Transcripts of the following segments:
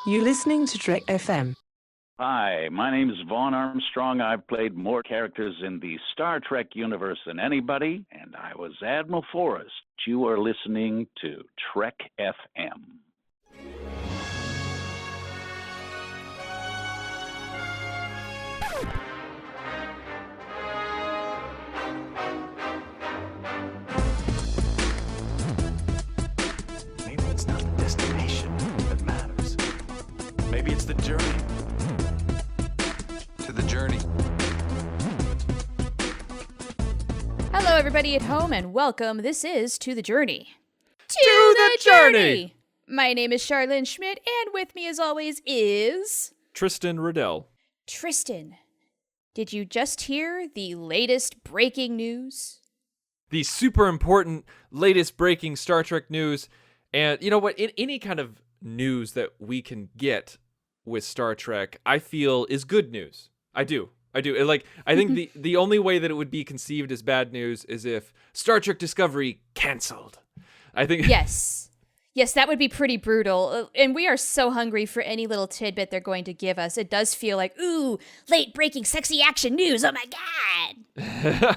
You're listening to Trek FM. Hi, my name is Vaughn Armstrong. I've played more characters in the Star Trek universe than anybody, and I was Admiral Forrest. You are listening to Trek FM. Maybe it's not the destination that matters. Maybe it's the journey. To the journey. Hello, everybody at home, and welcome. This is To the Journey. To the Journey! My name is Charlene Schmidt, and with me, as always, is... Tristan Riddell. Tristan, did you just hear the latest breaking news? The super important latest breaking Star Trek news. And you know what? In any kind of news that we can get with Star Trek, I feel is good news. I do. I think the only way that it would be conceived as bad news is if Star Trek Discovery canceled. I think Yes, that would be pretty brutal. And we are so hungry for any little tidbit they're going to give us. It does feel like, ooh, late breaking sexy action news. Oh my God.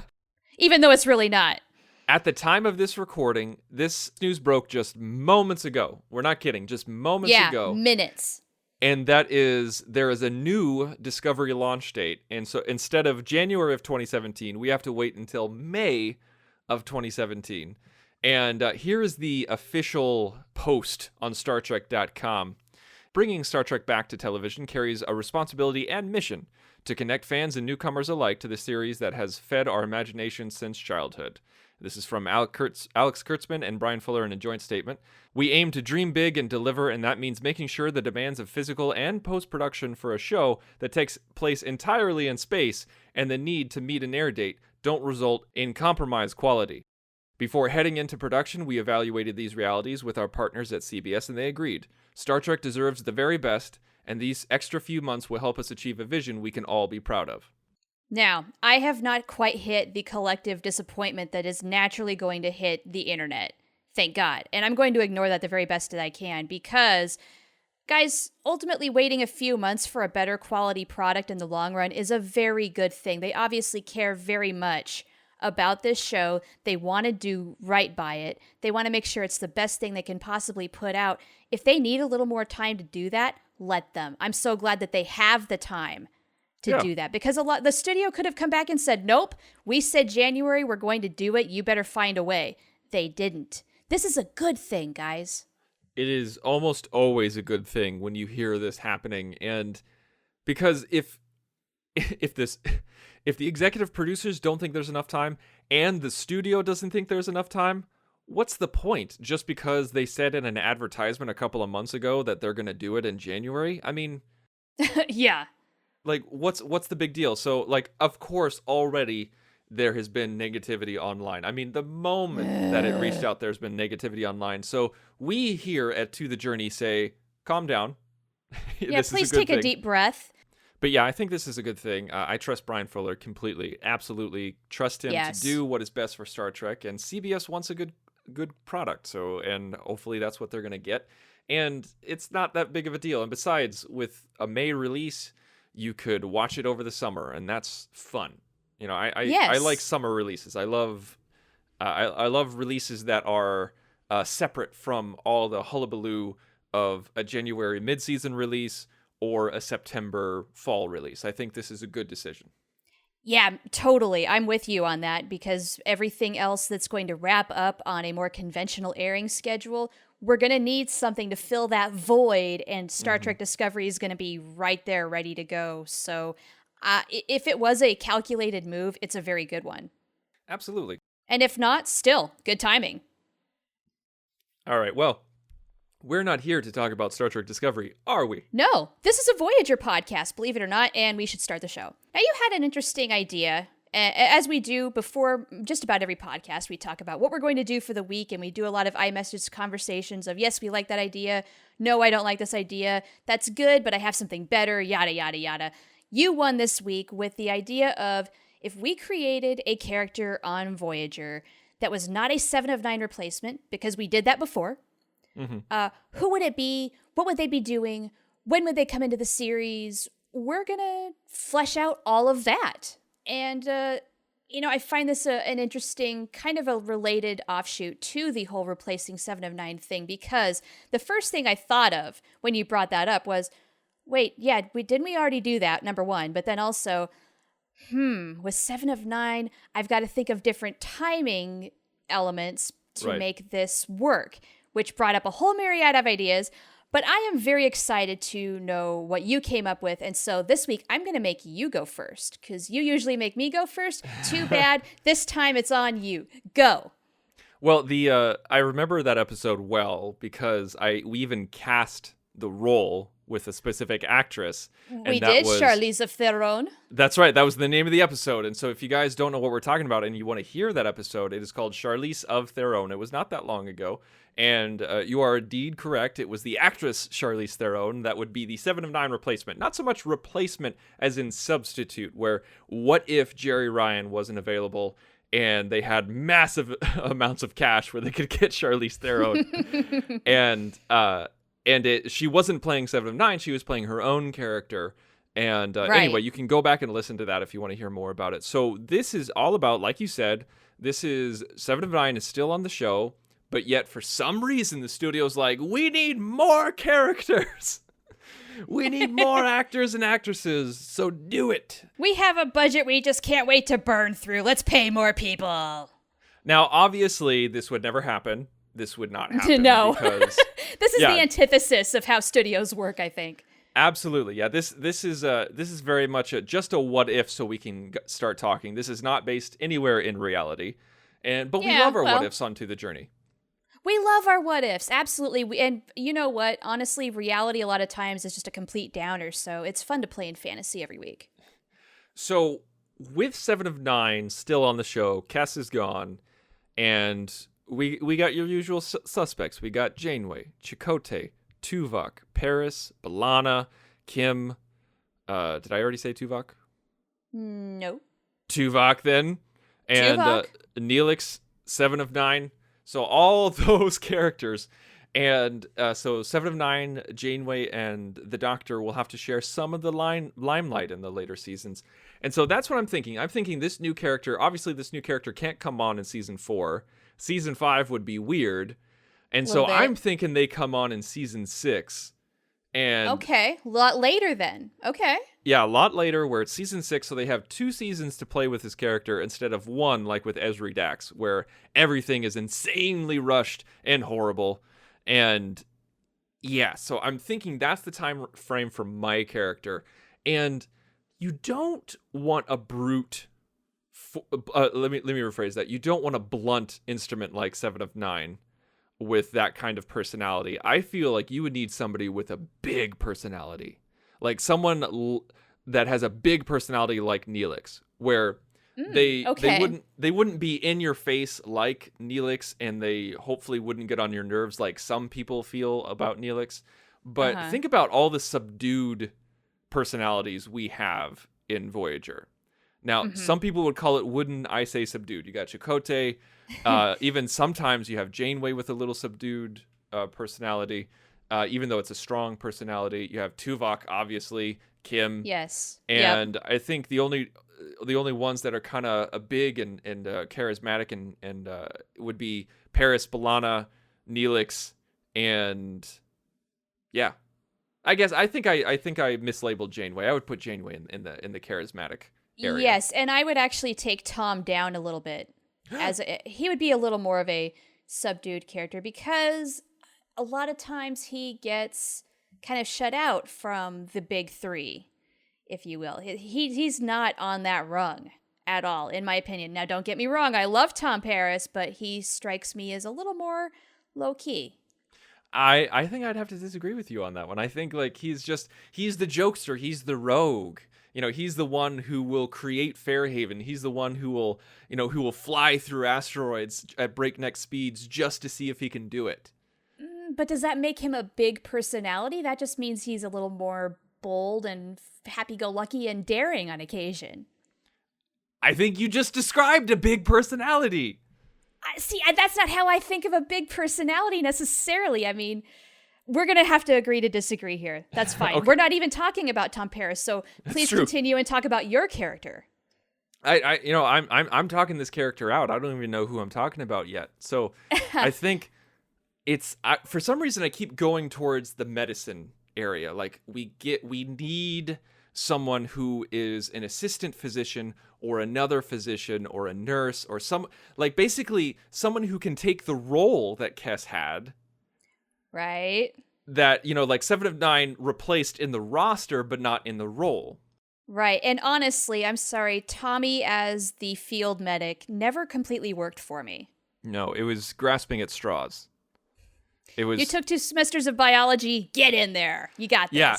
Even though it's really not. At the time of this recording, this news broke just moments ago. We're not kidding, just moments ago. Yeah, minutes. And that is, there is a new Discovery launch date. And so instead of January of 2017, we have to wait until May of 2017. And here is the official post on StarTrek.com. Bringing Star Trek back to television carries a responsibility and mission to connect fans and newcomers alike to the series that has fed our imagination since childhood. This is from Alex Kurtzman and Brian Fuller in a joint statement. We aim to dream big and deliver, and that means making sure the demands of physical and post-production for a show that takes place entirely in space and the need to meet an air date don't result in compromised quality. Before heading into production, we evaluated these realities with our partners at CBS, and they agreed. Star Trek deserves the very best, and these extra few months will help us achieve a vision we can all be proud of. Now, I have not quite hit the collective disappointment that is naturally going to hit the internet. Thank God. And I'm going to ignore that the very best that I can because, guys, ultimately waiting a few months for a better quality product in the long run is a very good thing. They obviously care very much about this show. They want to do right by it. They want to make sure it's the best thing they can possibly put out. If they need a little more time to do that, let them. I'm so glad that they have the time to do that because the studio could have come back and said, nope, we said January, we're going to do it. You better find a way. They didn't. This is a good thing, guys. It is almost always a good thing when you hear this happening. And because if the executive producers don't think there's enough time and the studio doesn't think there's enough time, what's the point? Just because they said in an advertisement a couple of months ago that they're going to do it in January? I mean, yeah. Like, what's the big deal? So, like, of course, already there has been negativity online. I mean, the moment that it reached out, there's been negativity online. So we here at To The Journey say, calm down. Yeah, please take a deep breath. But yeah, I think this is a good thing. I trust Brian Fuller completely. Absolutely trust him to do what is best for Star Trek. And CBS wants a good product. So, and hopefully that's what they're going to get. And it's not that big of a deal. And besides, with a May release, you could watch it over the summer, and that's fun. You know, I like summer releases. I love releases that are separate from all the hullabaloo of a January mid-season release or a September fall release. I think this is a good decision. Yeah, totally. I'm with you on that because everything else that's going to wrap up on a more conventional airing schedule, we're going to need something to fill that void, and Star Trek Discovery is going to be right there ready to go. So if it was a calculated move, it's a very good one. Absolutely. And if not, still, good timing. All right, well, we're not here to talk about Star Trek Discovery, are we? No, this is a Voyager podcast, believe it or not, and we should start the show. Now, you had an interesting idea. As we do before just about every podcast, we talk about what we're going to do for the week, and we do a lot of iMessage conversations of, yes, we like that idea. No, I don't like this idea. That's good, but I have something better, yada, yada, yada. You won this week with the idea of if we created a character on Voyager that was not a 7 of 9 replacement, because we did that before, who would it be? What would they be doing? when would they come into the series? We're going to flesh out all of that. And, I find this an interesting, kind of a related offshoot to the whole replacing Seven of Nine thing, because the first thing I thought of when you brought that up was, wait, yeah, didn't we already do that, number one? But then also, with Seven of Nine, I've got to think of different timing elements to make this work, which brought up a whole myriad of ideas. But I am very excited to know what you came up with. And so this week, I'm going to make you go first, because you usually make me go first. Too bad. This time it's on you. Go. Well, I remember that episode well because we even cast the role with a specific actress. We did, Charlize Theron. That's right. That was the name of the episode. And so if you guys don't know what we're talking about and you want to hear that episode, it is called Charlize of Theron. It was not that long ago. And you are indeed correct. It was the actress Charlize Theron that would be the 7 of 9 replacement. Not so much replacement as in substitute, where what if Jerry Ryan wasn't available and they had massive amounts of cash where they could get Charlize Theron. She wasn't playing 7 of 9. She was playing her own character. And anyway, you can go back and listen to that if you want to hear more about it. So this is all about, like you said, this is 7 of 9 is still on the show. But yet, for some reason, the studio's like, we need more characters. We need more actors and actresses. So do it. We have a budget we just can't wait to burn through. Let's pay more people. Now, obviously, this would never happen. This would not happen. No. Because, this is the antithesis of how studios work, I think. Absolutely. Yeah, this is very much just a what if so we can start talking. This is not based anywhere in reality. But we love our what ifs on To the Journey. We love our what ifs, absolutely. And you know what? Honestly, reality a lot of times is just a complete downer, so it's fun to play in fantasy every week. So, with 7 of 9 still on the show, Cass is gone, and we got your usual suspects. We got Janeway, Chakotay, Tuvok, Paris, B'Elanna, Kim. Did I already say Tuvok? No. Tuvok, then. And Neelix, 7 of 9. So all those characters, and so 7 of 9, Janeway, and the Doctor will have to share some of the limelight in the later seasons. And so that's what I'm thinking. I'm thinking this new character can't come on in season 4. Season 5 would be weird. And so I'm thinking they come on in season 6. And okay, a lot later then. Okay. Yeah, a lot later, where it's season 6, so they have 2 seasons to play with his character instead of 1, like with Ezri Dax, where everything is insanely rushed and horrible. And yeah, so I'm thinking that's the time frame for my character. And you don't want a brute. Let me rephrase that. You don't want a blunt instrument like 7 of 9 with that kind of personality. I feel like you would need somebody with a big personality. Like someone that has a big personality like Neelix, where they wouldn't be in your face like Neelix, and they hopefully wouldn't get on your nerves like some people feel about Neelix. But think about all the subdued personalities we have in Voyager. Now, some people would call it wooden. I say subdued. You got Chakotay. Even sometimes you have Janeway with a little subdued personality. Even though it's a strong personality, you have Tuvok, obviously, Kim. Yes. And I think the only ones that are kind of big and charismatic and would be Paris, B'Elanna, Neelix, and yeah. I think I mislabeled Janeway. I would put Janeway in the charismatic area. Yes, and I would actually take Tom down a little bit, as he would be a little more of a subdued character, because a lot of times he gets kind of shut out from the big 3, if you will. He's not on that rung at all, in my opinion. Now, don't get me wrong, I love Tom Paris, but he strikes me as a little more low-key. I think I'd have to disagree with you on that one. I think like he's the jokester, he's the rogue. You know, he's the one who will create Fairhaven. He's the one who will fly through asteroids at breakneck speeds just to see if he can do it. But does that make him a big personality? That just means he's a little more bold and happy-go-lucky and daring on occasion. I think you just described a big personality. See, that's not how I think of a big personality necessarily. I mean, We're going to have to agree to disagree here. That's fine. Okay. We're not even talking about Tom Paris, so please true. continue and talk about your character. I'm talking this character out. I don't even know who I'm talking about yet. So I think for some reason I keep going towards the medicine area. Like we need someone who is an assistant physician or another physician or a nurse or basically someone who can take the role that Kes had. Right. That, like 7 of 9 replaced in the roster, but not in the role. Right. And honestly, I'm sorry, Tommy as the field medic never completely worked for me. No, it was grasping at straws. It was. You took 2 semesters of biology. Get in there. You got this. Yeah.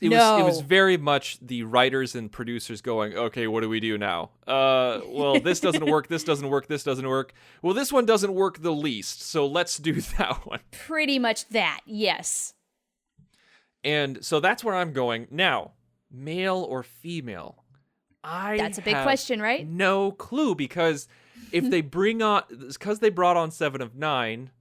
It was very much the writers and producers going, okay, what do we do now? Well, this doesn't work, this doesn't work, this doesn't work. Well, this one doesn't work the least, so let's do that one. Pretty much that, yes. And so that's where I'm going. Now, male or female? That's a big question, right? No clue, because if they brought on 7 of 9,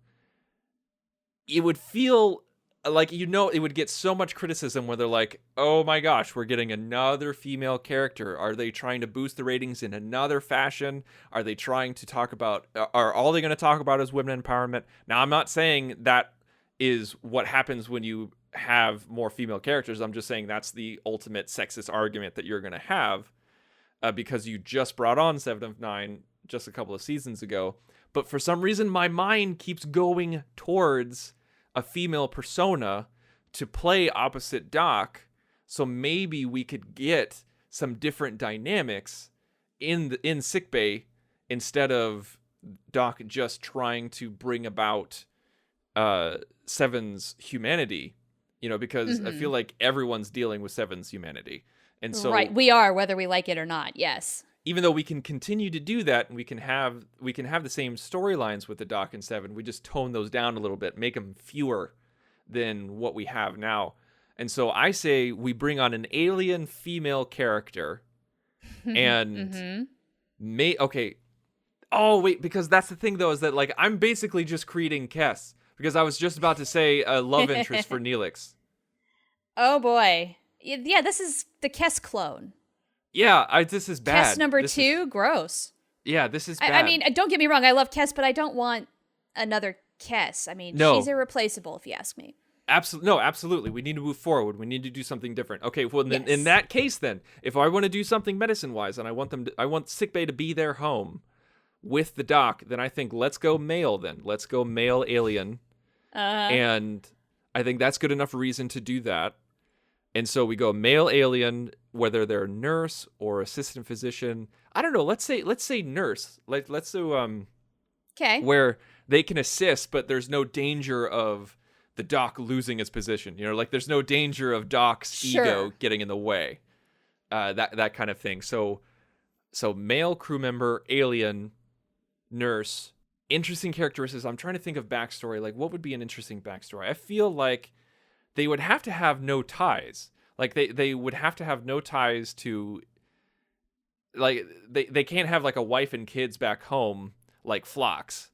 it would feel like, it would get so much criticism where they're like, oh my gosh, we're getting another female character. Are they trying to boost the ratings in another fashion? Are they trying to talk about, are all they going to talk about is women empowerment? Now, I'm not saying that is what happens when you have more female characters. I'm just saying that's the ultimate sexist argument that you're going to have because you just brought on 7 of 9 just a couple of seasons ago. But for some reason, my mind keeps going towards a female persona to play opposite Doc, so maybe we could get some different dynamics in sickbay instead of Doc just trying to bring about Seven's humanity, because I feel like everyone's dealing with Seven's humanity. And so right, we are, whether we like it or not, yes. Even though we can continue to do that, and we can have the same storylines with the Doc and 7, we just tone those down a little bit, make them fewer than what we have now. And so I say we bring on an alien female character, and okay. Oh wait, because that's the thing though, is that like I'm basically just creating Kes, because I was just about to say a love interest for Neelix. Oh boy, yeah, this is the Kes clone. Yeah, this is bad. Kes number 2, gross. Yeah, this is bad. I mean, don't get me wrong, I love Kes, but I don't want another Kes. I mean, No. She's irreplaceable, if you ask me. Absolutely. We need to move forward. We need to do something different. Okay, well, Yes. in that case, then, if I want to do something medicine-wise, and I want sickbay to be their home with the Doc, then I think let's go male. Then let's go male alien, and I think that's good enough reason to do that. And so we go male alien, whether they're nurse or assistant physician. I don't know. Let's say nurse. Let's do Okay. where they can assist, but there's no danger of the Doc losing his position. Like there's no danger of Doc's ego getting in the way. That kind of thing. So male crew member, alien, nurse. Interesting characteristics. I'm trying to think of backstory. Like what would be an interesting backstory? I feel like they would have to have no ties. Like they would have to have no ties to, like they can't have like a wife and kids back home like Phlox.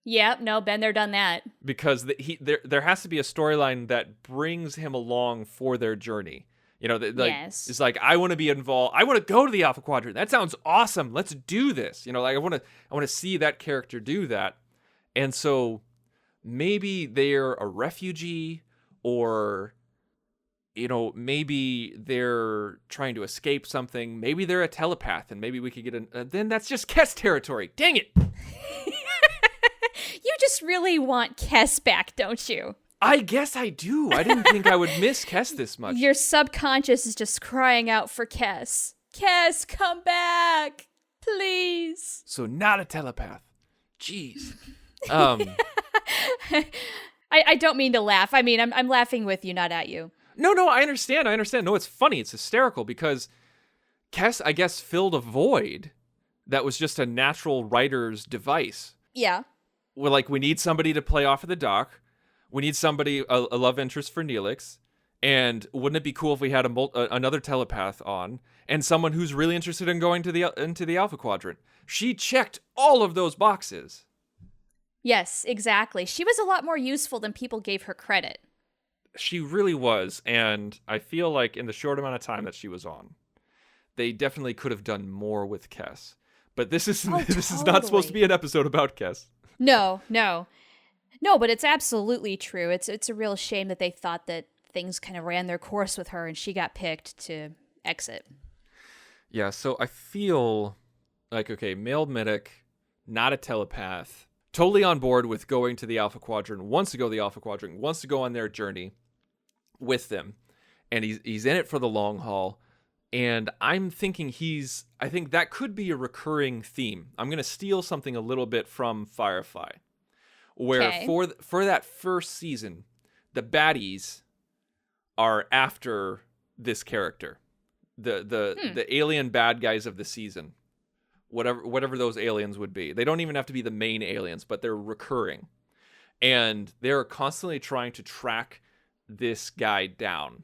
Yeah, no, been there, done that. Because there has to be a storyline that brings him along for their journey. Yes. It's like, I want to be involved. I want to go to the Alpha Quadrant. That sounds awesome. Let's do this. Like I want to see that character do that. And so maybe they're a refugee, or maybe they're trying to escape something. Maybe they're a telepath, and maybe we could get then that's just Kes territory. Dang it. You just really want Kes back, don't you? I guess I do. I didn't think I would miss Kes this much. Your subconscious is just crying out for Kes. Kes, come back, please. So not a telepath. Jeez. I don't mean to laugh. I mean, I'm laughing with you, not at you. No, I understand. No, it's funny. It's hysterical because Kes, I guess, filled a void that was just a natural writer's device. Yeah. We're like, we need somebody to play off of the Doc. We need somebody, a love interest for Neelix. And wouldn't it be cool if we had another telepath on and someone who's really interested in going into the Alpha Quadrant? She checked all of those boxes. Yes, exactly. She was a lot more useful than people gave her credit. She really was, and I feel like in the short amount of time that she was on, they definitely could have done more with Kes. But this is Oh, this is not supposed to be an episode about Kes. No, no. No, but it's absolutely true. It's a real shame that they thought that things kind of ran their course with her and she got picked to exit. Yeah, so I feel like, okay, male medic, not a telepath, totally on board with going to the Alpha Quadrant, wants to go to the Alpha Quadrant, wants to go on their journey with them, and he's in it for the long haul. And I'm thinking I think that could be a recurring theme. I'm going to steal something a little bit from Firefly, where for that first season, the baddies are after this character, the alien bad guys of the season, whatever those aliens would be. They don't even have to be the main aliens, but they're recurring, and they're constantly trying to track this guy down.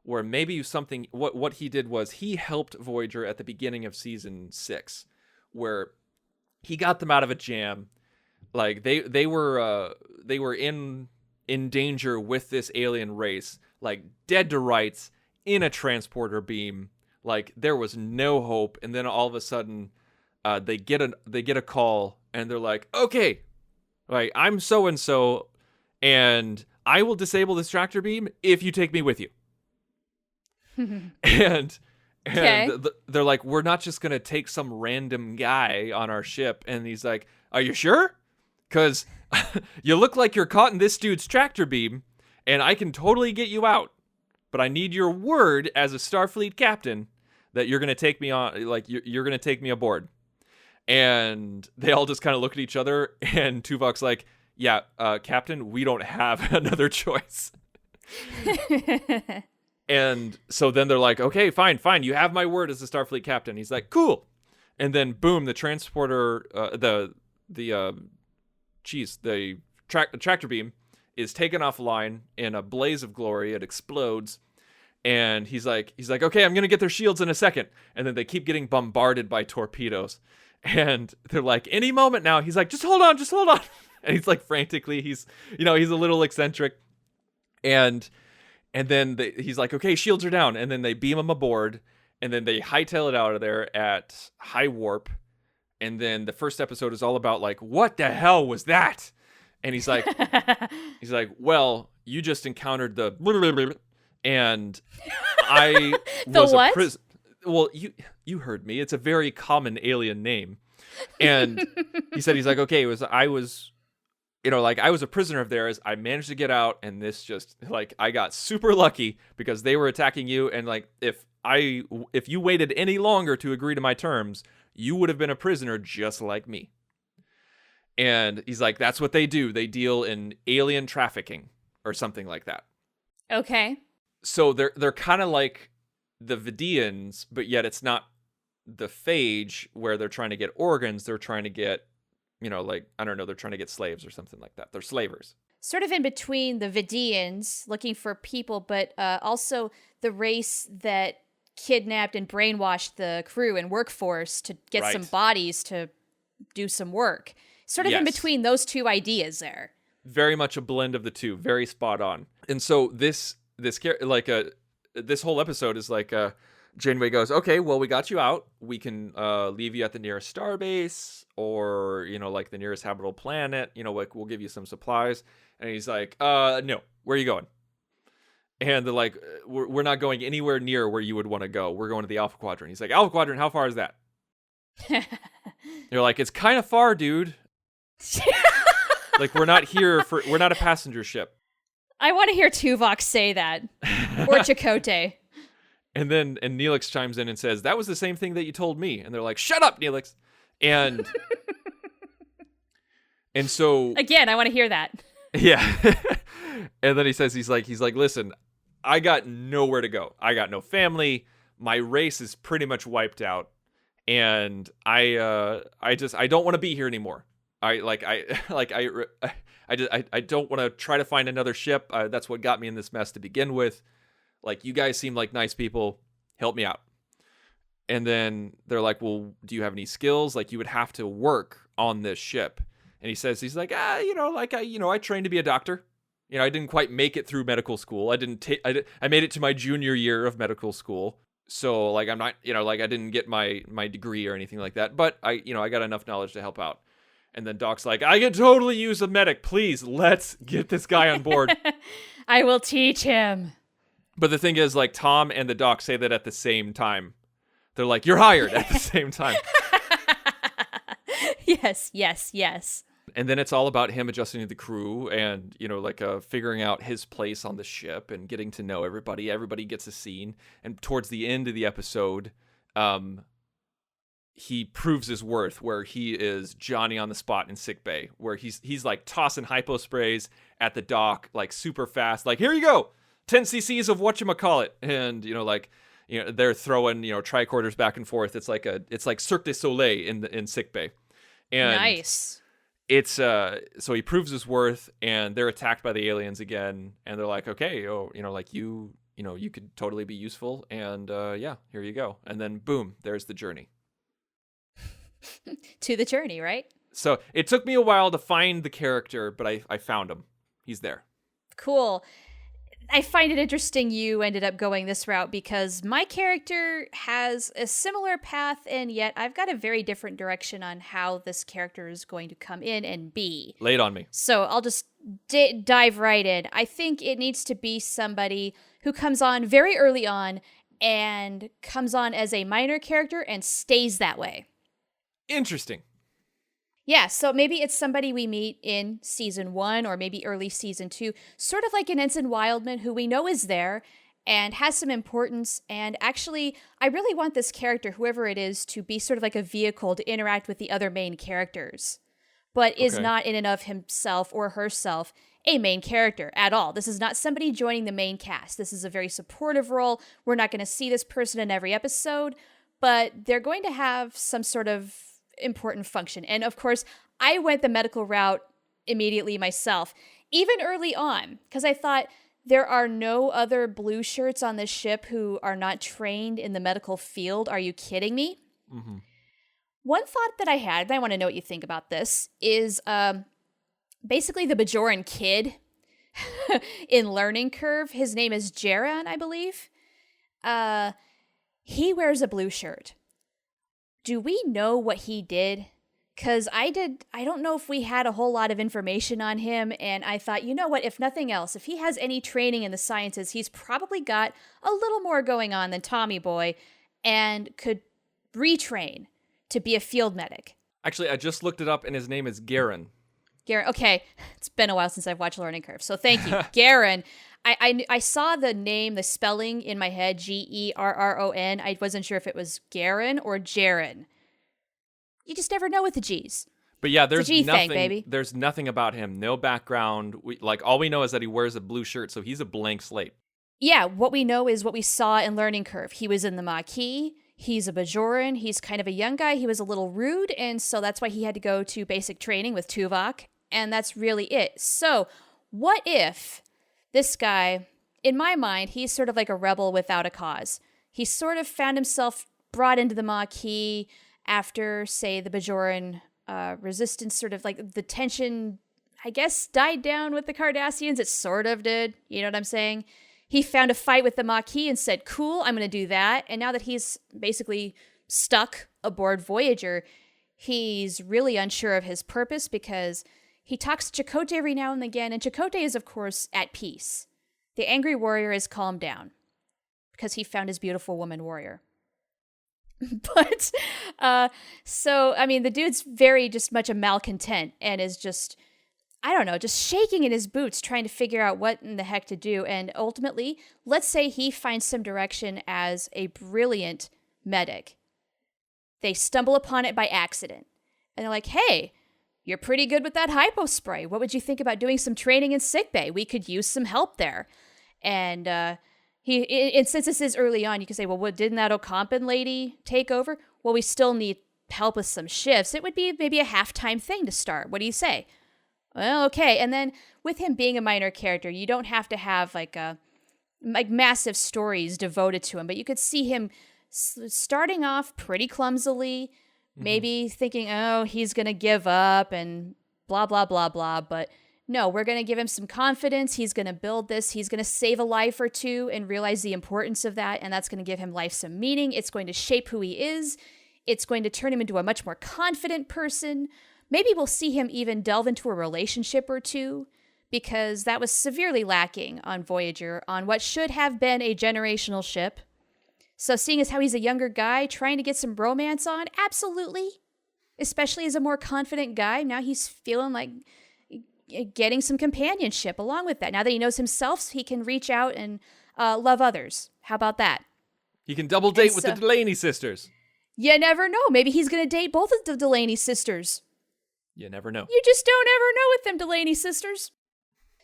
Where maybe something what he did was he helped Voyager at the beginning of season 6, where he got them out of a jam. Like they were in danger with this alien race, like dead to rights in a transporter beam. Like there was no hope, and then all of a sudden, they get a call, and they're like, okay, like I'm so and so, and I will disable this tractor beam if you take me with you. and they're like, we're not just gonna take some random guy on our ship. And he's like, are you sure? Because you look like you're caught in this dude's tractor beam, and I can totally get you out, but I need your word as a Starfleet captain that you're gonna take me on, like you're gonna take me aboard. And they all just kind of look at each other, and Tuvok's like, yeah, Captain, we don't have another choice. And so then they're like, okay, fine. You have my word as the Starfleet captain. He's like, cool. And then boom, the transporter, the tractor beam is taken offline in a blaze of glory. It explodes. And he's like, okay, I'm going to get their shields in a second. And then they keep getting bombarded by torpedoes. And they're like, any moment now. He's like, just hold on. And he's like frantically, he's a little eccentric. And then he's like, okay, shields are down. And then they beam him aboard. And then they hightail it out of there at high warp. And then the first episode is all about like, what the hell was that? And he's like, well, you just encountered the and I was a prison. Well, you heard me. It's a very common alien name. And he's like, okay, I was a prisoner of theirs. I managed to get out, and this just like I got super lucky because they were attacking you, and like if you waited any longer to agree to my terms, you would have been a prisoner just like me. And he's like, that's what they do. They deal in alien trafficking or something like that. Okay. So they're kind of like the Vidians, but yet it's not the phage where they're trying to get organs. They're trying to get, like, I don't know, they're trying to get slaves or something like that. They're slavers. Sort of in between the Vidians looking for people, but also the race that kidnapped and brainwashed the crew and workforce to get some bodies to do some work. Sort of in between those two ideas there. Very much a blend of the two. Very spot on. And so this whole episode is like Janeway goes, okay, well, we got you out. We can leave you at the nearest starbase or, like the nearest habitable planet. Like we'll give you some supplies. And he's like, no, where are you going? And they're like, we're not going anywhere near where you would want to go. We're going to the Alpha Quadrant. He's like, Alpha Quadrant, how far is that? You're like, it's kind of far, dude. Like, we're not a passenger ship. I want to hear Tuvok say that. Or Chakotay. And Neelix chimes in and says, that was the same thing that you told me. And they're like, shut up, Neelix. And so again, I want to hear that. Yeah. And then he says, he's like, listen, I got nowhere to go. I got no family. My race is pretty much wiped out. And I don't want to be here anymore. I don't want to try to find another ship. That's what got me in this mess to begin with. Like, you guys seem like nice people. Help me out. And then they're like, well, do you have any skills? Like, you would have to work on this ship. And he says, he's like, I trained to be a doctor. I didn't quite make it through medical school. I made it to my junior year of medical school. So like, I'm not, I didn't get my degree or anything like that, but I got enough knowledge to help out. And then Doc's like, I can totally use a medic. Please, let's get this guy on board. I will teach him. But the thing is, like, Tom and the Doc say that at the same time. They're like, you're hired at the same time. Yes. And then it's all about him adjusting to the crew and, figuring out his place on the ship and getting to know everybody. Everybody gets a scene. And towards the end of the episode, he proves his worth where he is Johnny on the spot in sickbay, where he's like tossing hypo sprays at the Doc, like super fast, like, here you go, 10 cc's of whatchamacallit. And, they're throwing, tricorders back and forth. It's like Cirque du Soleil in sickbay. And nice. It's so he proves his worth, and they're attacked by the aliens again, and they're like, okay, you could totally be useful, and here you go. And then boom, there's the journey. To the journey, right? So it took me a while to find the character, but I found him. He's there. Cool. I find it interesting you ended up going this route because my character has a similar path, and yet I've got a very different direction on how this character is going to come in and be. Lay it on me. So I'll just dive right in. I think it needs to be somebody who comes on very early on and comes on as a minor character and stays that way. Interesting. Yeah, so maybe it's somebody we meet in season 1 or maybe early season 2, sort of like an Ensign Wildman who we know is there and has some importance. And actually, I really want this character, whoever it is, to be sort of like a vehicle to interact with the other main characters, but is not in and of himself or herself a main character at all. This is not somebody joining the main cast. This is a very supportive role. We're not going to see this person in every episode, but they're going to have some sort of important function. And of course, I went the medical route immediately myself, even early on, because I thought there are no other blue shirts on this ship who are not trained in the medical field. Are you kidding me? Mm-hmm. One thought that I had, and I want to know what you think about this, is basically the Bajoran kid in Learning Curve. His name is Jaron, I believe. He wears a blue shirt. Do we know what he did? Because I don't know if we had a whole lot of information on him, and I thought, you know what, if nothing else, if he has any training in the sciences, he's probably got a little more going on than Tommy Boy and could retrain to be a field medic. Actually, I just looked it up, and his name is Garen. Garen, okay. It's been a while since I've watched Learning Curve, so thank you. Garen. I saw the name, the spelling in my head, Gerron. I wasn't sure if it was Garen or Jaron. You just never know with the G's. But yeah, there's G nothing. thing, baby. There's nothing about him. No background. All we know is that he wears a blue shirt, so he's a blank slate. Yeah, what we know is what we saw in Learning Curve. He was in the Maquis. He's a Bajoran. He's kind of a young guy. He was a little rude, and so that's why he had to go to basic training with Tuvok, and that's really it. So what if this guy, in my mind, he's sort of like a rebel without a cause. He sort of found himself brought into the Maquis after, say, the Bajoran resistance, sort of like the tension, I guess, died down with the Cardassians. It sort of did. You know what I'm saying? He found a fight with the Maquis and said, cool, I'm going to do that. And now that he's basically stuck aboard Voyager, he's really unsure of his purpose because he talks to Chakotay every now and again, and Chakotay is, of course, at peace. The angry warrior is calmed down because he found his beautiful woman warrior. But, the dude's very just much a malcontent and is just, I don't know, just shaking in his boots trying to figure out what in the heck to do. And ultimately, let's say he finds some direction as a brilliant medic. They stumble upon it by accident. And they're like, hey, you're pretty good with that hypo spray. What would you think about doing some training in sickbay? We could use some help there. And since this is early on, you can say, well, didn't that Ocampan lady take over? Well, we still need help with some shifts. It would be maybe a half-time thing to start. What do you say? Well, okay. And then with him being a minor character, you don't have to have like massive stories devoted to him, but you could see him starting off pretty clumsily, maybe thinking, oh, he's going to give up and blah, blah, blah, blah. But no, we're going to give him some confidence. He's going to build this. He's going to save a life or two and realize the importance of that. And that's going to give him life some meaning. It's going to shape who he is. It's going to turn him into a much more confident person. Maybe we'll see him even delve into a relationship or two, because that was severely lacking on Voyager, on what should have been a generational ship. So seeing as how he's a younger guy trying to get some romance on, absolutely. Especially as a more confident guy, now he's feeling like getting some companionship along with that. Now that he knows himself, he can reach out and love others. How about that? He can double date with the Delaney sisters. You never know. Maybe he's going to date both of the Delaney sisters. You never know. You just don't ever know with them Delaney sisters.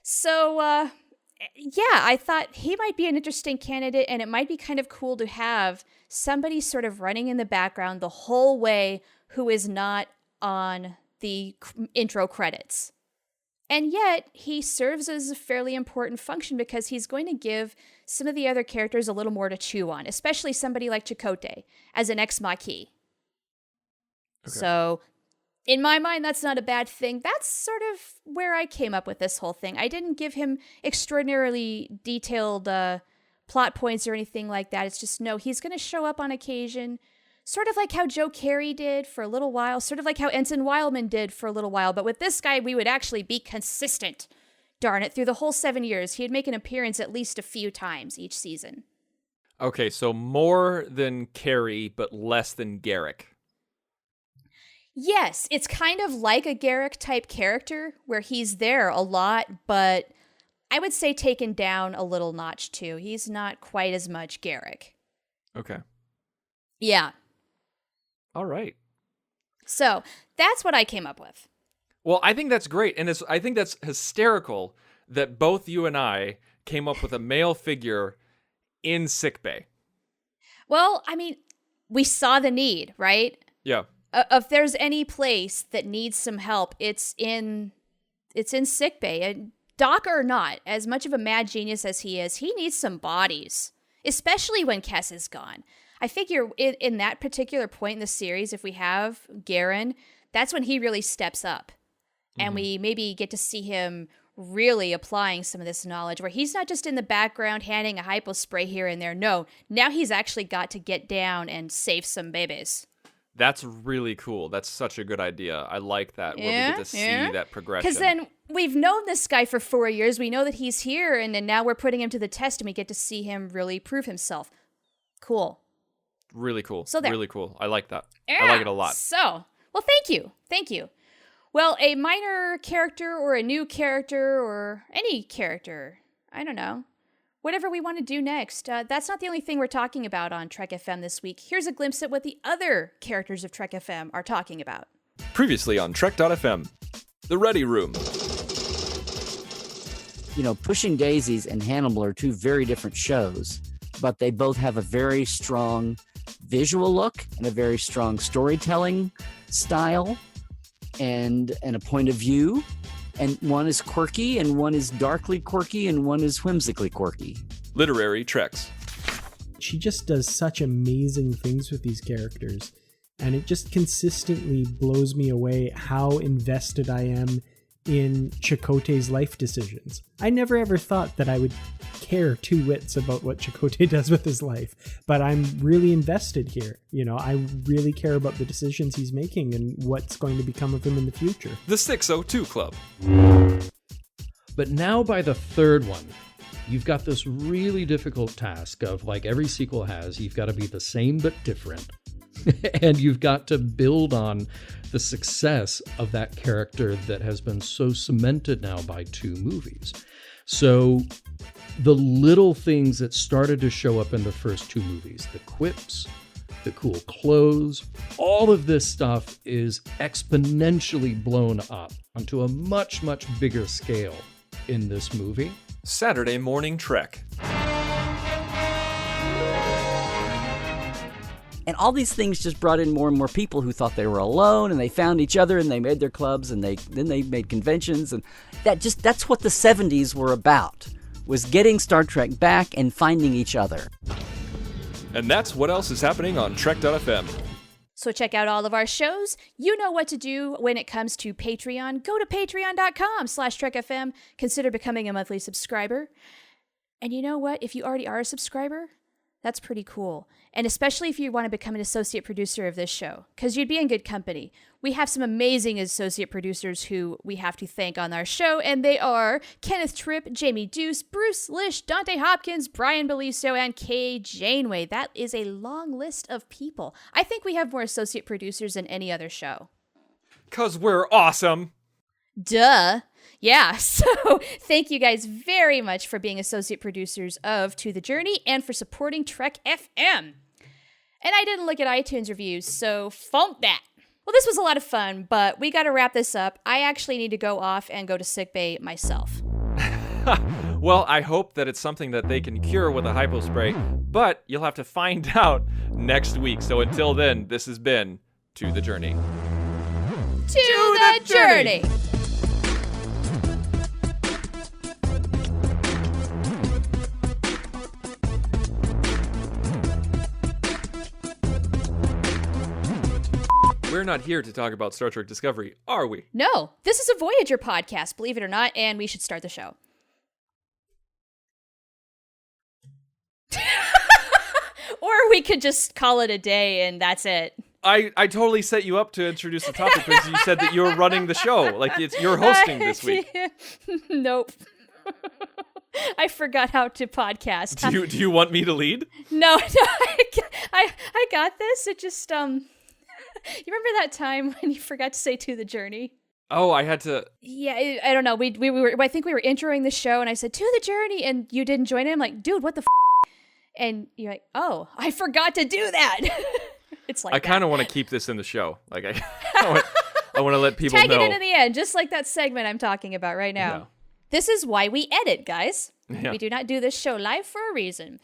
So, yeah, I thought he might be an interesting candidate, and it might be kind of cool to have somebody sort of running in the background the whole way who is not on the intro credits. And yet, he serves as a fairly important function because he's going to give some of the other characters a little more to chew on, especially somebody like Chakotay as an ex-Maquis. Okay. So, in my mind, that's not a bad thing. That's sort of where I came up with this whole thing. I didn't give him extraordinarily detailed plot points or anything like that. It's just, no, he's going to show up on occasion, sort of like how Joe Carey did for a little while, sort of like how Ensign Wildman did for a little while. But with this guy, we would actually be consistent. Darn it, through the whole 7 years, he'd make an appearance at least a few times each season. Okay, so more than Carey, but less than Garrick. Yes, it's kind of like a Garrick-type character, where he's there a lot, but I would say taken down a little notch, too. He's not quite as much Garrick. Okay. Yeah. All right. So, that's what I came up with. Well, I think that's great, and I think that's hysterical that both you and I came up with a male figure in sickbay. Well, I mean, we saw the need, right? Yeah. If there's any place that needs some help, it's in sickbay. And Doc or not, as much of a mad genius as he is, he needs some bodies, especially when Kes is gone. I figure in that particular point in the series, if we have Garen, that's when he really steps up. And we maybe get to see him really applying some of this knowledge, where he's not just in the background handing a hypo spray here and there. No, now he's actually got to get down and save some babies. That's really cool. That's such a good idea. I like that, where we get to see that progression. Because then we've known this guy for 4 years. We know that he's here, and then now we're putting him to the test, and we get to see him really prove himself. Cool. Really cool. So there. Really cool. I like that. Yeah. I like it a lot. So, well, thank you. Thank you. Well, a minor character or a new character or any character, I don't know, whatever we want to do next. That's not the only thing we're talking about on Trek FM this week. Here's a glimpse at what the other characters of Trek FM are talking about. Previously on Trek.fm, The Ready Room. You know, Pushing Daisies and Hannibal are two very different shows, but they both have a very strong visual look and a very strong storytelling style and a point of view. And one is quirky, and one is darkly quirky, and one is whimsically quirky. Literary Treks. She just does such amazing things with these characters, and it just consistently blows me away how invested I am in Chakotay's life decisions. I never ever thought that I would care two whits about what Chakotay does with his life, but I'm really invested here. You know, I really care about the decisions he's making and what's going to become of him in the future. The 602 Club. But now by the third one, you've got this really difficult task of, like every sequel has, you've got to be the same but different. And you've got to build on the success of that character that has been so cemented now by 2 movies. So the little things that started to show up in the first 2 movies, the quips, the cool clothes, all of this stuff is exponentially blown up onto a much, much bigger scale in this movie. Saturday Morning Trek. And all these things just brought in more and more people who thought they were alone, and they found each other, and they made their clubs, and then they made conventions, and that's what the 70s were about, was getting Star Trek back and finding each other. And that's what else is happening on Trek.fm. So check out all of our shows. You know what to do when it comes to Patreon. Go to patreon.com/TrekFM. Consider becoming a monthly subscriber. And you know what? If you already are a subscriber, that's pretty cool. And especially if you want to become an associate producer of this show, because you'd be in good company. We have some amazing associate producers who we have to thank on our show, and they are Kenneth Tripp, Jamie Deuce, Bruce Lish, Dante Hopkins, Brian Beliso, and Kay Janeway. That is a long list of people. I think we have more associate producers than any other show. 'Cause we're awesome. Duh. Yeah, so thank you guys very much for being associate producers of To the Journey and for supporting Trek FM. And I didn't look at iTunes reviews, so funk that. Well, this was a lot of fun, but we got to wrap this up. I actually need to go off and go to sickbay myself. Well, I hope that it's something that they can cure with a hypospray, but you'll have to find out next week. So until then, this has been To the Journey. To the Journey! We're not here to talk about Star Trek Discovery, are we? No, this is a Voyager podcast, believe it or not, and we should start the show. Or we could just call it a day and that's it. I totally set you up to introduce the topic because you said that you were running the show. Like, you're hosting this week. Nope. I forgot how to podcast. Do you want me to lead? No, I got this. It just, you remember that time when you forgot to say To the Journey? Oh, I had to. Yeah, I don't know. We were. I think we were introing the show, and I said To the Journey, and you didn't join in. I'm like, dude, what the? And you're like, oh, I forgot to do that. It's like I kind of want to keep this in the show. Like I want to let people tag know. it in the end, just like that segment I'm talking about right now. Yeah. This is why we edit, guys. Yeah. We do not do this show live for a reason.